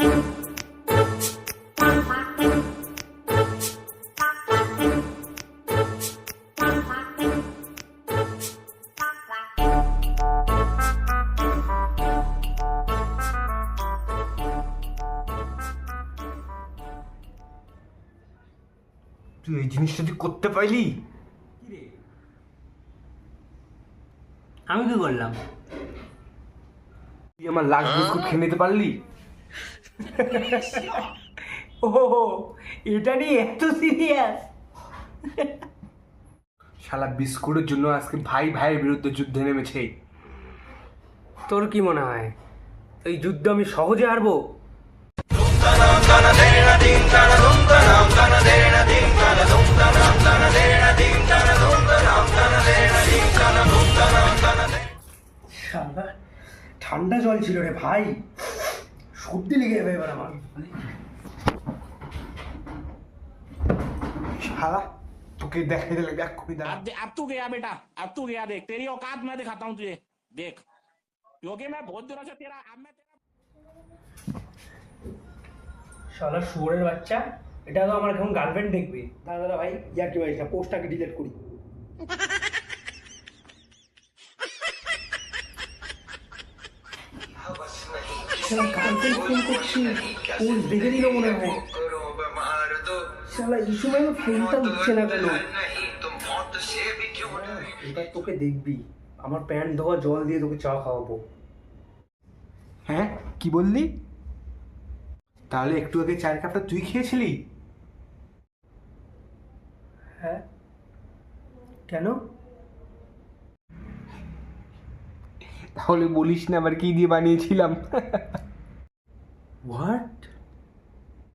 তুই এই জিনিসটা তুই করতে পারলি? আমি কি করলাম? তুই আমার লাখ বিস্কুট খেয়ে নিতে পারলি? ও, এটা নিয়ে এত সিরিয়াস? শালা বিস্কুটের জন্য আজকে ভাই ভাইয়ের বিরুদ্ধে যুদ্ধে নেমেছে। তোর কি মনে হয় এই যুদ্ধ আমি সহজে হারবো? শালা ঠান্ডা জল ছিল রে ভাই, সর্দি লেগে যাবে এবার আমার। শালা তোকে দেখাই দিলে এক্ষুনি দাঁড়া। अब तू गया बेटा, अब तू गया। देख तेरी औकात मैं दिखाता हूँ तुझे, देख। क्योंकि मैं बहुत दिनों से तेरा अब मैं तेरा শালা শুয়োরের বাচ্চা, এটা তো আমার এখন গার্লফ্রেন্ড দেখবে। দাদা দাদা ভাই, ইয়ার কি ভাই, পোস্টটাকে ডিলিট করি। গার্লফ্রেন্ড ফোন করছি, পোস্ট দেখে দিল মনে হয়। শালা এই সময় আমার ফোনটা উঠছে না কেন? এবার তোকে দেখবি, আমার প্যান্ট ধোয়া জল দিয়ে তোকে চা খাওয়াবো। হ্যাঁ কি বললি? তাহলে একটু আগে চায়ের কাপটা তুই খেয়েছিলি? হ্যাঁ, কেন? তাহলে বলিস না আবার কি দিয়ে বানিয়েছিলাম। হোয়াট?